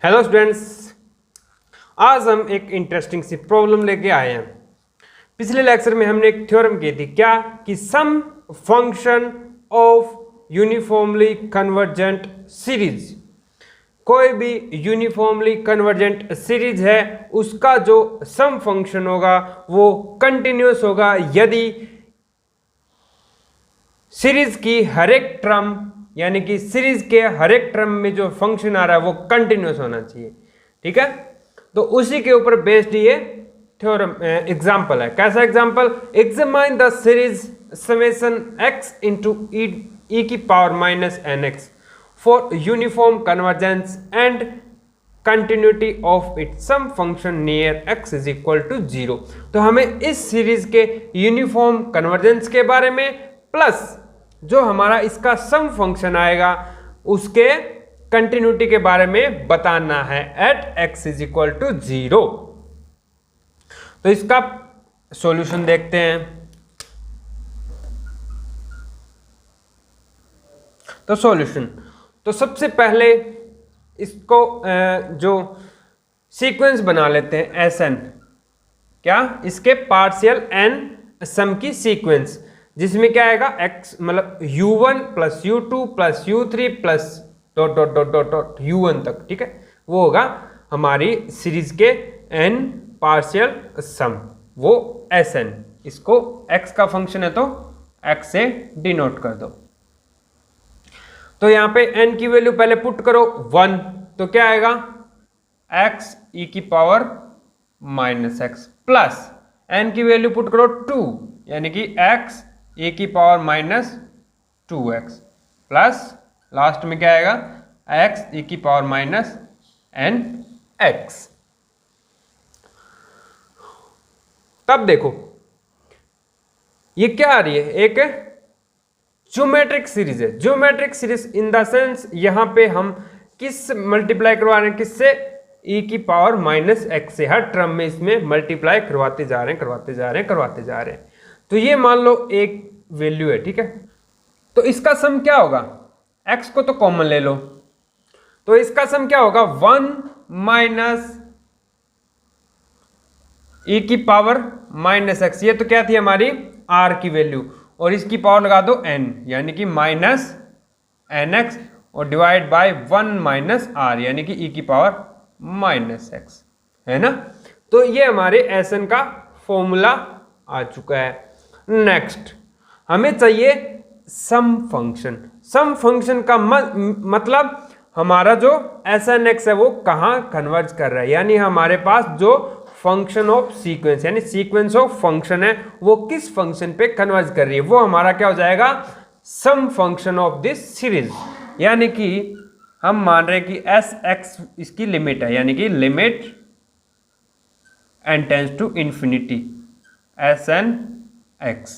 Hello students, आज हम एक इंटरेस्टिंग सी प्रॉब्लम लेके आए हैं। पिछले लेक्चर में हमने एक थ्योरम की थी क्या कि sum function of uniformly convergent series, कोई भी यूनिफॉर्मली कन्वर्जेंट सीरीज है उसका जो सम फंक्शन होगा वो कंटिन्यूअस होगा यदि सीरीज की हर एक टर्म यानी कि सीरीज के हर एक टर्म में जो फंक्शन आ रहा है वो कंटिन्यूअस होना चाहिए। ठीक है, तो उसी के ऊपर बेस्ड ये थ्योरम एग्जांपल है। कैसा example? Examine the series summation x into e की power minus n x for uniform convergence and continuity of it sum function near x is equal to 0। तो हमें इस सीरीज के यूनिफॉर्म कन्वर्जेंस के बारे में प्लस जो हमारा इसका सम फंक्शन आएगा उसके कंटिन्यूटी के बारे में बताना है at x is equal to 0। तो इसका सॉल्यूशन देखते हैं। तो सॉल्यूशन, तो सबसे पहले इसको जो सीक्वेंस बना लेते हैं Sn, क्या इसके पार्शियल n सम की सीक्वेंस, जिसमें क्या आएगा x मतलब u1 plus u2 plus u3 plus dot dot dot dot dot u1 तक। ठीक है, वो होगा हमारी सीरीज के n पार्शियल सम, वो Sn। इसको x का फंक्शन है तो x से डिनोट कर दो। तो यहां पे n की वैल्यू पहले पुट करो 1, तो क्या आएगा x e की power minus x plus n की वैल्यू पुट करो 2 यानी कि x e की power minus 2x plus last में क्या आएगा x e की पावर माइनस एन एक्स। तब देखो ये क्या आ रही है, एक ज्योमेट्रिक सीरीज है। Geometric series in the sense यहां पे हम किस मल्टीप्लाई करवा रहे हैं, किससे? e की पावर माइनस एक्स से। हर टर्म में इसमें मल्टीप्लाई करवाते जा रहे हैं करवाते जा रहे हैं करवाते जा रहे हैं। तो ये मान लो एक वैल्यू है। ठीक है, तो इसका सम क्या होगा? x को तो कॉमन ले लो, तो इसका सम क्या होगा 1 माइनस e की पावर माइनस एक्स। ये तो क्या थी हमारी r की वैल्यू, और इसकी पावर लगा दो n यानी कि माइनस एन एक्स और डिवाइड बाय 1 माइनस r यानी कि e की पावर माइनस एक्स, है ना। तो ये हमारे Sn का फॉर्मूला आ चुका है। नेक्स्ट हमें चाहिए सम फंक्शन। सम फंक्शन का मतलब हमारा जो Snx है वो कहाँ कन्वर्ज कर रहा है, यानी हमारे पास जो फंक्शन ऑफ सीक्वेंस यानी सीक्वेंस ऑफ फंक्शन है वो किस फंक्शन पे कन्वर्ज कर रही है, वो हमारा क्या हो जाएगा सम फंक्शन ऑफ दिस सीरीज। यानी कि हम मान रहे हैं कि Sx इसकी लिमिट है, यानी कि limit n tends to infinity Snx,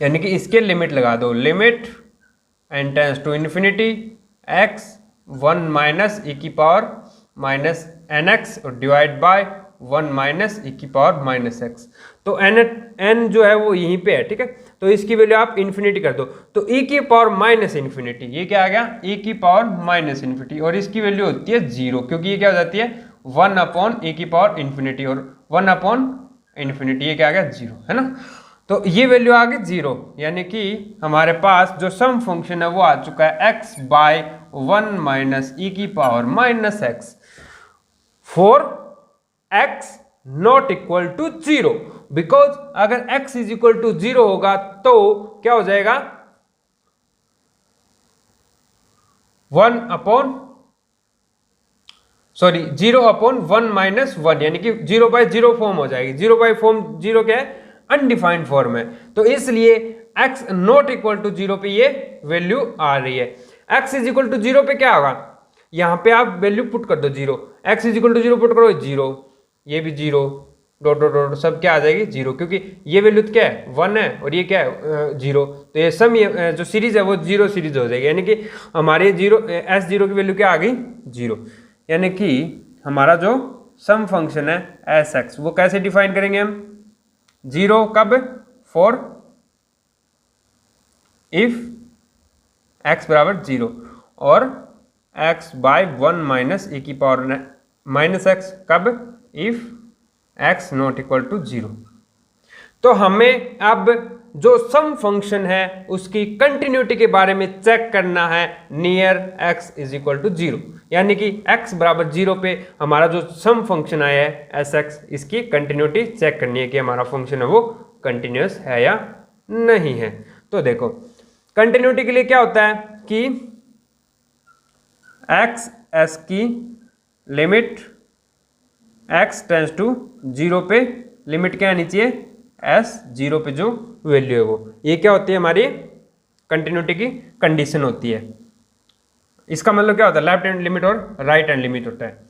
यानी कि इसके लिमिट लगा दो, limit n tends to infinity x 1 minus e की पावर माइनस एन एक्स और डिवाइड बाय 1 माइनस e की पावर माइनस एक्स। तो n जो है वो यहीं पे है। ठीक है, तो इसकी वैल्यू आप इन्फिनिटी कर दो, तो e की पावर माइनस इन्फिनिटी, ये क्या आ गया e की पावर माइनस इन्फिनिटी, और इसकी वैल्यू होती है 0 क्योंकि ये क्या हो जाती है 1 अपॉन e की पावर इन्फिनिटी, और 1 अपॉन इन्फिनिटी ये क्या आ गया 0, है ना। तो ये वैल्यू आ गई 0, यानी कि हमारे पास जो सम फंक्शन है वो आ चुका है x बाय 1 माइनस e की power minus x for x not equal to 0। Because अगर x इज इक्वल टू 0 होगा तो क्या हो जाएगा 0 अपॉन 1 माइनस 1 यानी कि 0 बाय 0 फॉर्म हो जाएगी। 0 बाय फॉर्म 0 क्या है, अनडिफाइंड फॉर्म है, तो इसलिए x नॉट इक्वल टू 0 पे ये वैल्यू आ रही है। x इज इक्वल टू 0 पे क्या होगा, यहां पे आप वैल्यू पुट कर दो 0, x is equal to 0 put करो 0, ये भी 0 डॉट डॉट डॉट सब क्या आ जाएगी 0, क्योंकि ये वैल्यू क्या है 1 है और ये क्या है 0, तो ये सम जो सीरीज है वो 0 सीरीज हो जाएगी, यानी कि हमारे S0 की वैल्यू क्या आ गई 0। यानी कि हमारा जो सम फंक्शन है Sx वो कैसे डिफाइन करेंगे हम, 0 कब, फॉर इफ x बराबर 0 और एक्स बाय 1 माइनस e की पावर माइनस एक्स, कब? If x not equal to 0। तो हमें अब जो सम फंक्शन है उसकी कंटिन्यूटी के बारे में चेक करना है near x is equal to 0, यानी कि x बराबर 0 पे हमारा जो सम फंक्शन आया है एस एक्स, इसकी कंटिन्यूटी चेक करनी है कि हमारा फंक्शन है वो कंटिन्यूस है या नहीं है। तो देखो कंटिन्यूटी के लिए क्या होता है कि एक्स एस की लिमिट x टेंस टू 0 पे लिमिट क्या आनी चाहिए एस 0 पे जो वैल्यू है वो, ये क्या होती है हमारी कंटिन्यूटी की कंडीशन होती है। इसका मतलब क्या होता है लेफ्ट हैंड लिमिट और राइट हैंड लिमिट होता है।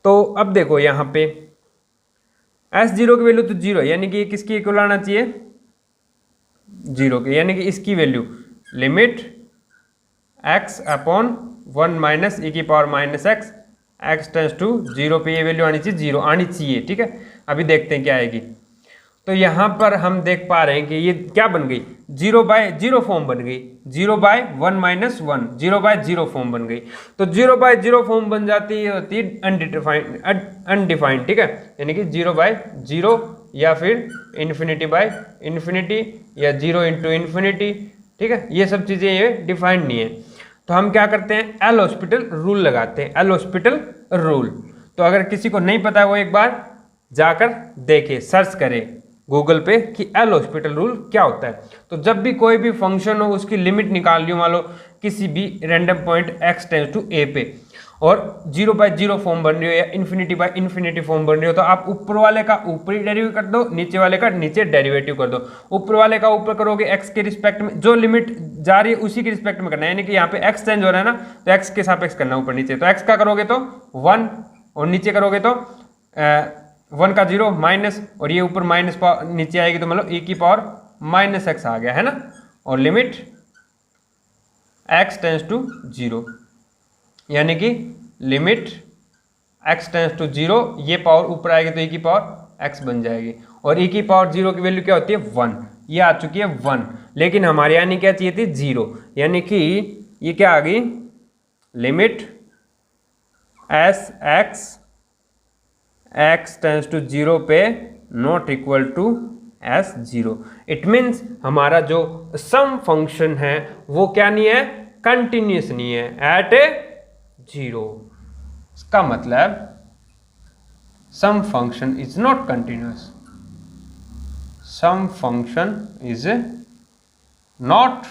तो अब देखो यहाँ पे एस 0 की वैल्यू तो 0 है, यानी कि किसकी इक्वल आना चाहिए 0 के, यानी कि इसकी value limit x upon 1 minus e की power minus x, x tends to 0 पे ये वैल्यू आनी चाहिए 0 आनी चाहिए। ठीक है, अभी देखते हैं क्या आएगी। तो यहाँ पर हम देख पा रहे हैं कि ये क्या बन गई 0 बाय 0 फॉर्म बन गई, 0 बाय 1 माइनस 1, 0 बाय 0 फॉर्म बन गई। तो 0 बाय 0 फॉर्म बन जाती है, होती है अनडिफाइंड। ठीक है, यानी कि 0 बाय 0 या फिर इन्फिनिटी बाय इन्फिनिटी या 0 इंटू इन्फिनिटी। ठीक है, ये सब चीज़ें ये डिफाइंड नहीं है। तो हम क्या करते हैं एल हॉस्पिटल रूल लगाते हैं, एल हॉस्पिटल रूल। तो अगर किसी को नहीं पता है वो एक बार जाकर देखे, सर्च करे गूगल पे कि एल हॉस्पिटल रूल क्या होता है। तो जब भी कोई भी फंक्शन हो उसकी लिमिट निकाल ली, मान लो किसी भी random point x tends to a पे और 0 बाय 0 फॉर्म बन रही हो या इन्फिनिटी बाय इन्फिनिटी फॉर्म बन रही हो, तो आप ऊपर वाले का ऊपरी डेरिवेटिव कर दो, नीचे वाले का नीचे डेरिवेटिव कर दो। ऊपर वाले का ऊपर करोगे x के रिस्पेक्ट में, जो लिमिट जा रही है उसी के रिस्पेक्ट में करना है, यानी कि यहाँ पे x चेंज हो रहा है ना, तो x के सापेक्ष करना ऊपर नीचे। तो x का करोगे तो 1 और नीचे करोगे तो 1 का 0 माइनस, और ये ऊपर माइनस नीचे आएगी तो मतलब e की पावर माइनस एक्स आ गया है ना, और लिमिट x टेंस टू 0, यानी कि लिमिट x टेंस टू 0, ये पावर ऊपर आएगी तो e की पावर x बन जाएगी, और e की पावर 0 की वैल्यू क्या होती है 1, ये आ चुकी है 1। लेकिन हमारे यानी क्या चाहिए थी 0, यानी कि ये क्या आ गई limit s x tends to 0 पे not equal to s 0। It means हमारा जो सम फंक्शन है वो क्या नहीं है कंटिन्यूस नहीं है एट ए 0। इसका मतलब sum function is not continuous, sum function is not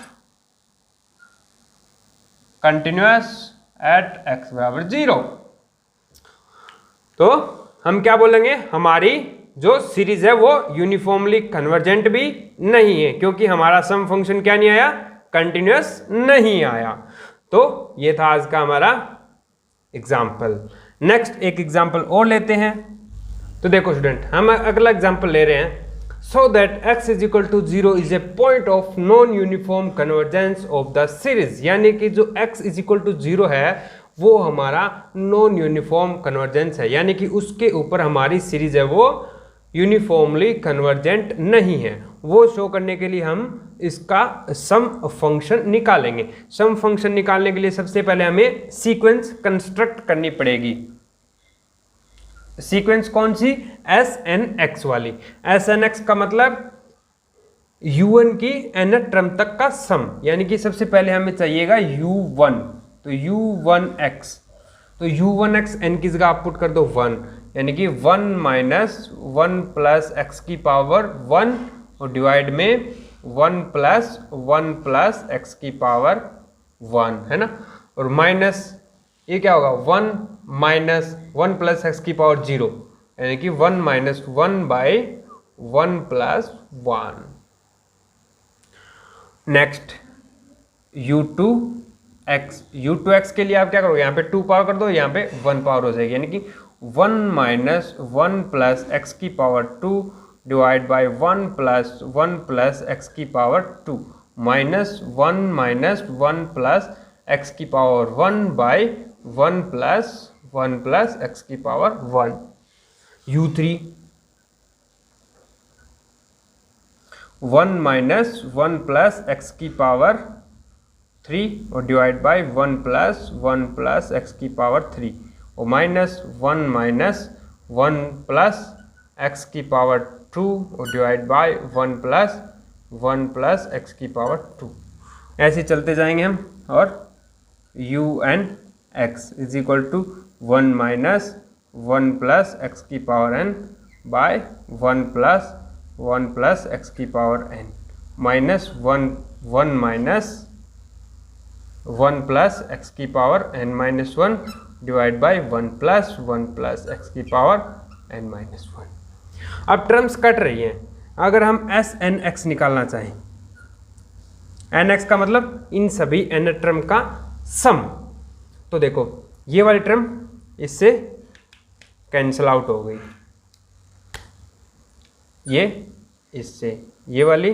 continuous at x बराबर 0। तो हम क्या बोलेंगे हमारी जो सीरीज है वो यूनिफॉर्मली कन्वर्जेंट भी नहीं है, क्योंकि हमारा सम फंक्शन क्या नहीं आया कंटिन्यूस नहीं आया। तो ये था आज का हमारा एग्जाम्पल। नेक्स्ट एक एग्जाम्पल और लेते हैं। तो देखो स्टूडेंट, हम अगला एग्जाम्पल ले रहे हैं। So that x is equal to 0 is a point of non uniform convergence of the series, यानी कि जो x इज इक्वल टू 0 है वो हमारा नॉन यूनिफॉर्म कन्वर्जेंस है, यानी कि उसके ऊपर हमारी सीरीज है वो यूनिफॉर्मली कन्वर्जेंट नहीं है। वो शो करने के लिए हम इसका सम फंक्शन निकालेंगे। सम फंक्शन निकालने के लिए सबसे पहले हमें सीक्वेंस कंस्ट्रक्ट करनी पड़ेगी। सीक्वेंस कौन सी? एस एन एक्स वाली। एस एन एक्स का मतलब u1 की n टर्म तक का सम, यानी कि सबसे पहले हमें चाहिएगा u1, तो u1x, तो u1x n की जगह आप पुट कर दो 1, यानी कि 1 माइनस 1 प्लस एक्स की पावर 1 और डिवाइड में 1 प्लस एक्स की पावर 1 है ना, और माइनस ये क्या होगा 1 माइनस 1 प्लस एक्स की पावर 0, यानी कि 1 minus 1 by 1 plus 1। Next u2x के लिए आप क्या करोगे, यहाँ पे 2 पावर कर दो, यहाँ पे 1 पावर हो जाएगी, यानी कि 1 माइनस 1 प्लस एक्स की power 2 divide by 1 plus x की पावर 2 माइनस 1 प्लस एक्स की पावर 1 बाई 1 प्लस एक्स की power 1। u3 1 minus 1 plus x की पावर 3 और डिवाइड बाय 1 प्लस एक्स की पावर 3 और माइनस 1 प्लस एक्स की पावर 2 और डिवाइड बाय 1 प्लस एक्स की पावर 2। ऐसे चलते जाएंगे हम और u n x is equal to 1 minus 1 plus x की power n by 1 plus x की power n minus 1 minus 1 plus x की power n minus 1 divide by 1 plus x की पावर n माइनस 1। अब टर्म्स कट रही हैं। अगर हम S N x निकालना चाहें, एन एक्स का मतलब इन सभी एन टर्म का सम, तो देखो ये वाली टर्म इससे कैंसिल आउट हो गई, ये इससे, ये वाली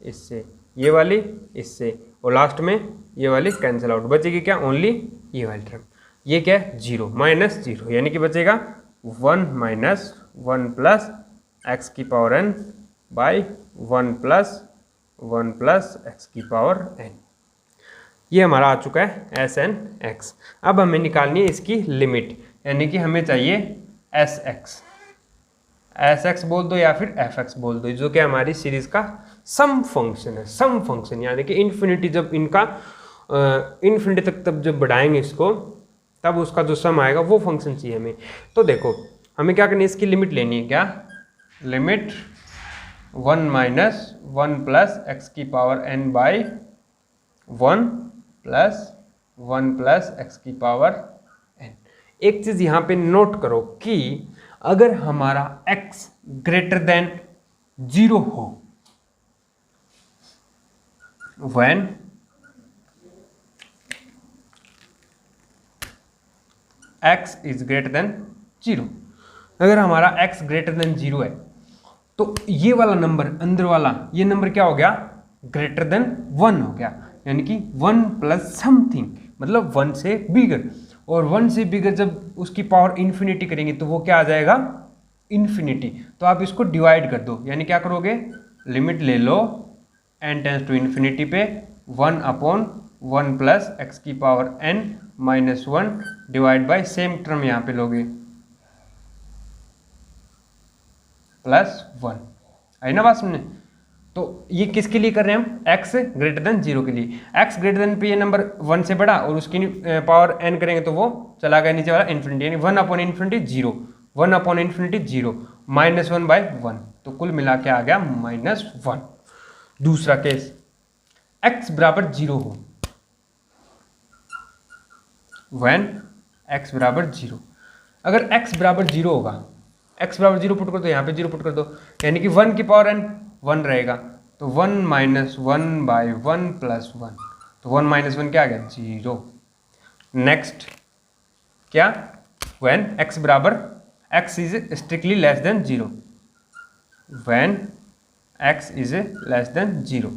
इससे, ये वाली इससे, और लास्ट में ये वाली कैंसिल आउट, बचेगी क्या? ओनली ये वाली टर्म। ये क्या है? 0 माइनस 0, यानी कि बचेगा 1 माइनस 1 प्लस एक्स की power n by 1 plus x की पावर n। ये हमारा आ चुका है एस एन एक्स। अब हमें निकालनी है इसकी लिमिट, यानी कि हमें चाहिए एस एक्स बोल दो या फिर एफ एक्स बोल दो, जो कि हमारी सीरीज का सम फंक्शन है। सम फंक्शन यानी कि इन्फिनिटी, जब इनका इन्फिनिटी तक तब जब बढ़ाएंगे इसको, तब उसका जो सम आएगा वो फंक्शन चाहिए हमें। तो देखो हमें क्या करनी है, इसकी लिमिट लेनी है। क्या लिमिट? 1 माइनस 1 प्लस एक्स की power n by 1 plus x की पावर n। एक चीज यहां पे नोट करो कि अगर हमारा x ग्रेटर देन 0 हो, when x is greater than 0, अगर हमारा x ग्रेटर देन 0 है तो ये वाला नंबर, अंदर वाला ये नंबर क्या हो गया? ग्रेटर देन 1 हो गया, यानी कि 1 प्लस समथिंग, मतलब 1 से बिगर। और 1 से बिगर जब उसकी पावर इन्फिनिटी करेंगे तो वो क्या आ जाएगा? इन्फिनिटी। तो आप इसको डिवाइड कर दो, यानी क्या करोगे? लिमिट ले लो n टेंस टू इन्फिनिटी पे 1 अपॉन 1 प्लस एक्स की power n minus 1 divide bye same term यहाँ पे लोगे प्लस 1। आई ना बात सुनने? तो ये किसके लिए कर रहे हैं हम? x ग्रेटर देन 0 के लिए। x ग्रेटर देन पे ये नंबर 1 से बढ़ा और उसकी पावर n करेंगे तो वो चला गया नीचे वाला इन्फिनिटी, यानी 1 upon infinity 0, 1 upon infinity 0, minus 1 by 1, तो कुल मिला के आ गया माइनस 1। दूसरा केस, x बराबर 0 हो, when x बराबर 0। अगर x बराबर 0 होगा, x बराबर 0 पुट कर दो, यहाँ पे 0 पुट कर दो, यानी कि 1 की पावर n 1 रहेगा, तो 1 माइनस 1 बाई 1 प्लस 1, तो 1 माइनस 1 क्या आ गया? 0। नेक्स्ट क्या? when x बराबर, x is strictly less than 0, when x is less than 0।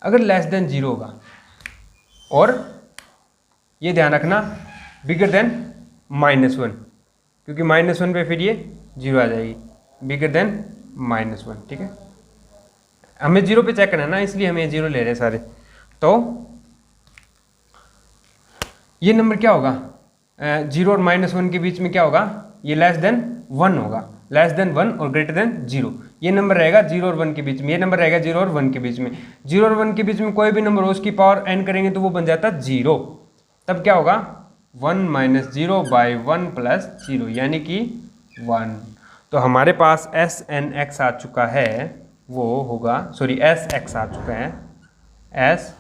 अगर लेस देन 0 होगा और ये ध्यान रखना बिगर देन माइनस 1, क्योंकि माइनस 1 पे फिर ये 0 आ जाएगी, बिगर देन माइनस 1, ठीक है। हमें 0 पे चेक करना है ना, इसलिए हमें 0 ले रहे हैं सारे। तो ये नंबर क्या होगा? 0 और माइनस 1 के बीच में क्या होगा? ये लेस देन 1 होगा, लेस देन 1 और ग्रेटर देन 0। ये नंबर रहेगा 0 और 1 के बीच में, ये नंबर रहेगा 0 और 1 के बीच में। 0 और 1 के बीच में कोई भी नंबर हो, उसकी पावर n करेंगे तो वो बन जाता 0। तब क्या होगा? 1 माइनस 0 बाई 1 प्लस 0, यानी कि 1। तो हमारे पास एस एन एक्स आ चुका है, वो होगा, सॉरी एस एक्स आ चुका है, s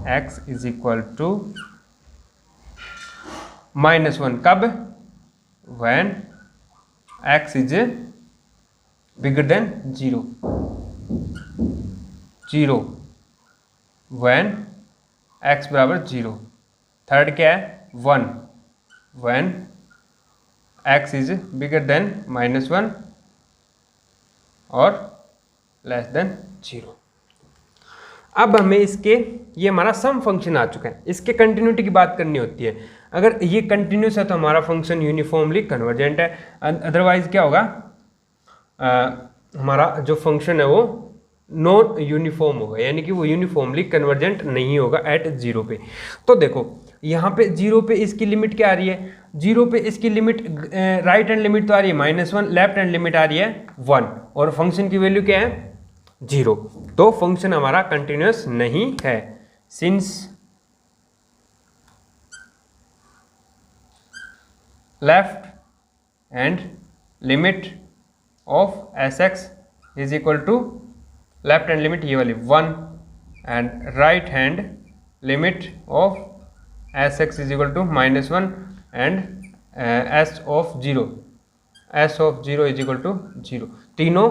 x is equal to minus 1। कब? when x is bigger than 0, 0 when x बराबर 0। थर्ड क्या है? 1 when x is bigger then minus 1 और लेस देन 0। अब हमें इसके, ये हमारा सम फंक्शन आ चुका है, इसके कंटिन्यूटी की बात करनी होती है। अगर ये कंटिन्यूस है तो हमारा फंक्शन यूनिफॉर्मली कन्वर्जेंट है, अदरवाइज क्या होगा? हमारा जो फंक्शन है वो नॉन यूनिफॉर्म होगा, यानी कि वो यूनिफॉर्मली कन्वर्जेंट नहीं होगा एट जीरो पे। तो देखो यहाँ पे जीरो पे इसकी लिमिट क्या आ रही है, जीरो पे इसकी लिमिट राइट हैंड लिमिट तो आ रही है -1, लेफ्ट हैंड लिमिट आ रही है 1, और फंक्शन की वैल्यू क्या है 0। तो फंक्शन हमारा कंटिन्यूस नहीं है। Since left hand limit of s x is equal to, left hand limit ये वाली 1, and right hand limit of s x is equal to -1, and s of zero is equal to 0, तीनों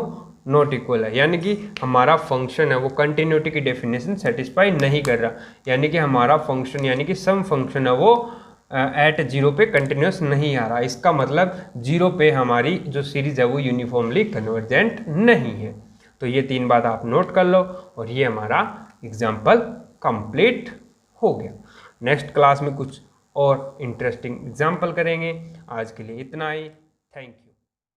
not equal है, यानी कि हमारा function है वो continuity की डेफिनेशन सेटिस्फाई नहीं कर रहा, यानी कि हमारा फंक्शन यानी कि सम फंक्शन है वो एट जीरो पे कंटिन्यूस नहीं आ रहा। इसका मतलब जीरो पे हमारी जो सीरीज है वो यूनिफॉर्मली कन्वर्जेंट नहीं है। तो ये 3 बात आप नोट कर लो, और ये हमारा एग्जाम्पल कंप्लीट हो गया। नेक्स्ट क्लास में कुछ और इंटरेस्टिंग एग्जाम्पल करेंगे। आज के लिए इतना ही। Thank you.